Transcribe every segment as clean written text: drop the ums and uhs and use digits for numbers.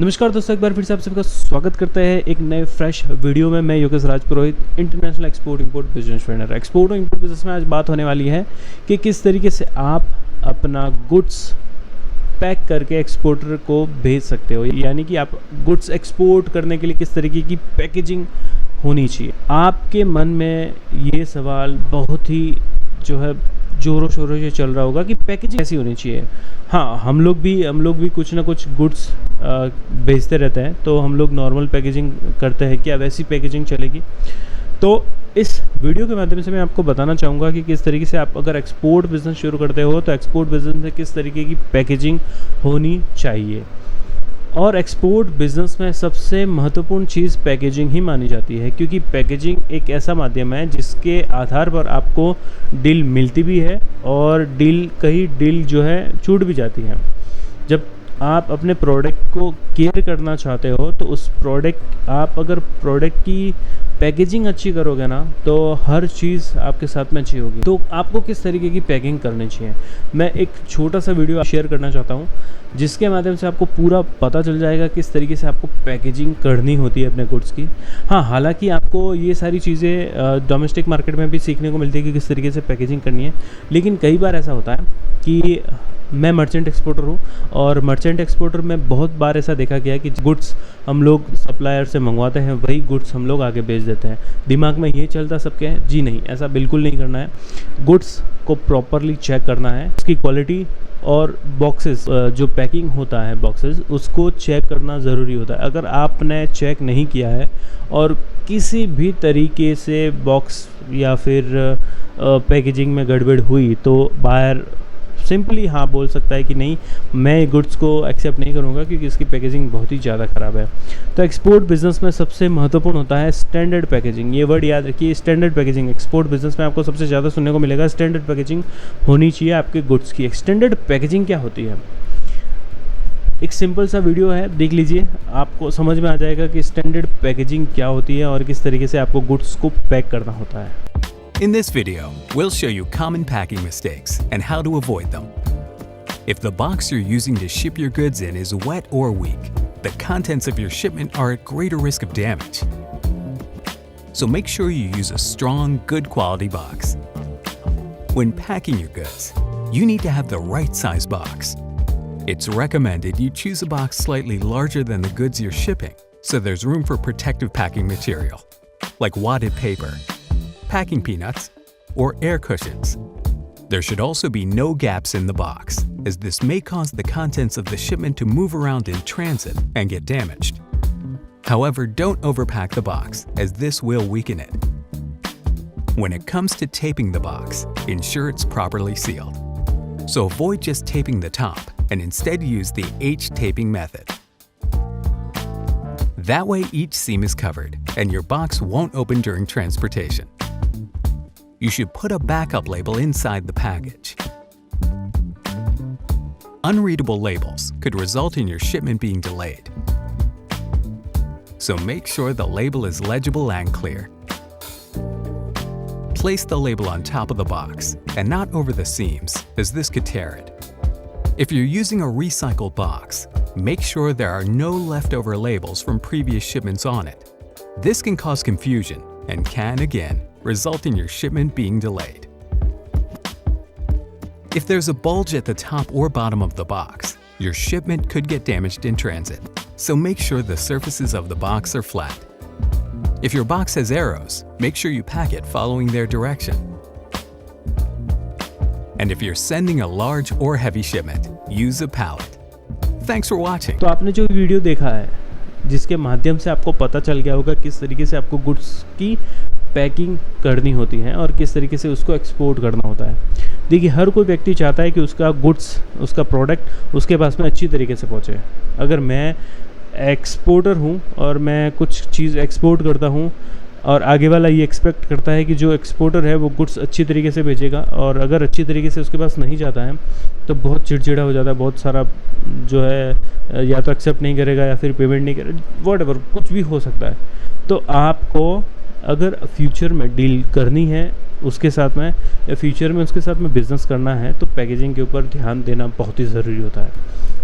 नमस्कार दोस्तों, एक बार फिर से आप सभी का स्वागत करते हैं एक नए फ्रेश वीडियो में। मैं Yogesh Raj Purohit, international export import business trainer. Export और इंपोर्ट बिजनेस में आज बात होने वाली है कि किस तरीके से आप अपना गुड्स पैक करके एक्सपोर्टर को भेज सकते हो, यानी कि आप गुड्स एक्सपोर्ट करने के लिए किस तरीके की पैकेजिंग होनी चाहिए। आपके मन में ये सवाल बहुत ही ज़ोरों शोरों से चल रहा होगा कि पैकेजिंग कैसी होनी चाहिए। हाँ, हम लोग भी कुछ ना कुछ गुड्स भेजते रहते हैं, तो हम लोग नॉर्मल पैकेजिंग करते हैं। क्या वैसी पैकेजिंग चलेगी? तो इस वीडियो के माध्यम से मैं आपको बताना चाहूँगा कि किस तरीके से आप अगर एक्सपोर्ट बिज़नेस शुरू करते हो तो एक्सपोर्ट बिज़नेस में किस तरीके की पैकेजिंग होनी चाहिए। और एक्सपोर्ट बिज़नेस में सबसे महत्वपूर्ण चीज़ पैकेजिंग ही मानी जाती है, क्योंकि पैकेजिंग एक ऐसा माध्यम है जिसके आधार पर आपको डील मिलती भी है और कई डील छूट भी जाती है। जब आप अपने प्रोडक्ट को केयर करना चाहते हो तो उस अगर प्रोडक्ट की पैकेजिंग अच्छी करोगे ना, तो हर चीज़ आपके साथ में अच्छी होगी। तो आपको किस तरीके की पैकिंग करनी चाहिए, मैं एक छोटा सा वीडियो शेयर करना चाहता हूँ, जिसके माध्यम से आपको पूरा पता चल जाएगा किस तरीके से आपको पैकेजिंग करनी होती है अपने गुड्स की। हाँ, हालांकि आपको ये सारी चीज़ें डोमेस्टिक मार्केट में भी सीखने को मिलती है कि किस तरीके से पैकेजिंग करनी है, लेकिन कई बार ऐसा होता है कि मैं मर्चेंट एक्सपोर्टर हूँ और मर्चेंट एक्सपोर्टर में बहुत बार ऐसा देखा गया कि गुड्स हम लोग सप्लायर से मंगवाते हैं, वही गुड्स हम लोग आगे बेच देते हैं। दिमाग में ये चलता सबके है, जी नहीं, ऐसा बिल्कुल नहीं करना है। गुड्स को प्रॉपरली चेक करना है, उसकी क्वालिटी और बॉक्सेस, जो पैकिंग होता है बॉक्सेस, उसको चेक करना ज़रूरी होता है। अगर आपने चेक नहीं किया है और किसी भी तरीके से बॉक्स या फिर पैकेजिंग में गड़बड़ हुई तो बायर सिंपली हाँ बोल सकता है कि नहीं, मैं गुड्स को एक्सेप्ट नहीं करूँगा क्योंकि इसकी पैकेजिंग बहुत ही ज़्यादा ख़राब है। तो एक्सपोर्ट बिज़नेस में सबसे महत्वपूर्ण होता है स्टैंडर्ड पैकेजिंग। ये वर्ड याद रखिए, स्टैंडर्ड पैकेजिंग। एक्सपोर्ट बिज़नेस में आपको सबसे ज़्यादा सुनने को मिलेगा स्टैंडर्ड पैकेजिंग होनी चाहिए आपके गुड्स की। स्टैंडर्ड पैकेजिंग क्या होती है? एक सिंपल सा वीडियो है, देख लीजिए, आपको समझ में आ जाएगा कि स्टैंडर्ड पैकेजिंग क्या होती है और किस तरीके से आपको गुड्स को पैक करना होता है। In this video, we'll show you common packing mistakes and how to avoid them. If the box you're using to ship your goods in is wet or weak, the contents of your shipment are at greater risk of damage. So make sure you use a strong, good quality box. When packing your goods, you need to have the right size box. It's recommended you choose a box slightly larger than the goods you're shipping, so there's room for protective packing material, like wadded paper, packing peanuts, or air cushions. There should also be no gaps in the box, as this may cause the contents of the shipment to move around in transit and get damaged. However, don't overpack the box, as this will weaken it. When it comes to taping the box, ensure it's properly sealed. So avoid just taping the top, and instead use the H-taping method. That way each seam is covered, and your box won't open during transportation. You should put a backup label inside the package. Unreadable labels could result in your shipment being delayed. So make sure the label is legible and clear. Place the label on top of the box and not over the seams, as this could tear it. If you're using a recycled box, make sure there are no leftover labels from previous shipments on it. This can cause confusion and can, again, result in your shipment being delayed. If there's a bulge at the top or bottom of the box, your shipment could get damaged in transit, so make sure the surfaces of the box are flat. If your box has arrows, make sure you pack it following their direction. And if you're sending a large or heavy shipment, use a pallet. Thanks for watching. तो आपने जो video देखा है, जिसके माध्यम से आपको पता चल गया होगा किस तरीके से आपको गुड्स की पैकिंग करनी होती है और किस तरीके से उसको एक्सपोर्ट करना होता है। देखिए, हर कोई व्यक्ति चाहता है कि उसका गुड्स, उसका प्रोडक्ट उसके पास में अच्छी तरीके से पहुंचे। अगर मैं एक्सपोर्टर हूं और मैं कुछ चीज़ एक्सपोर्ट करता हूं और आगे वाला ये एक्सपेक्ट करता है कि जो एक्सपोर्टर है वो गुड्स अच्छी तरीके से भेजेगा, और अगर अच्छी तरीके से उसके पास नहीं जाता है तो बहुत चिड़चिड़ा हो जाता है, बहुत सारा या तो एक्सेप्ट नहीं करेगा या फिर पेमेंट नहीं करेगा, व्हाटएवर, कुछ भी हो सकता है। तो आपको अगर फ्यूचर में डील करनी है उसके साथ में या फ्यूचर में उसके साथ में बिज़नेस करना है तो पैकेजिंग के ऊपर ध्यान देना बहुत ही ज़रूरी होता है।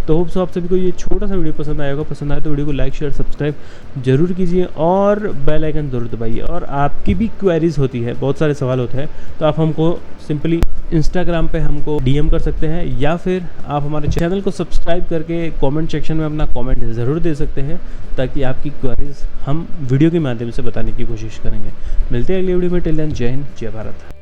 तो होप सो आप सभी को ये छोटा सा वीडियो पसंद आया होगा। पसंद आए तो वीडियो को लाइक शेयर सब्सक्राइब जरूर कीजिए और बेल आइकन जरूर दबाइए। और आपकी भी क्वेरीज होती है, बहुत सारे सवाल होते हैं, तो आप हमको सिंपली इंस्टाग्राम पे हमको डीएम कर सकते हैं, या फिर आप हमारे चैनल को सब्सक्राइब करके कमेंट सेक्शन में अपना कमेंट ज़रूर दे सकते हैं, ताकि आपकी क्वेरीज हम वीडियो के माध्यम से बताने की कोशिश करेंगे। मिलते हैं अगली वीडियो में। टिल देन जय हिंद जय भारत।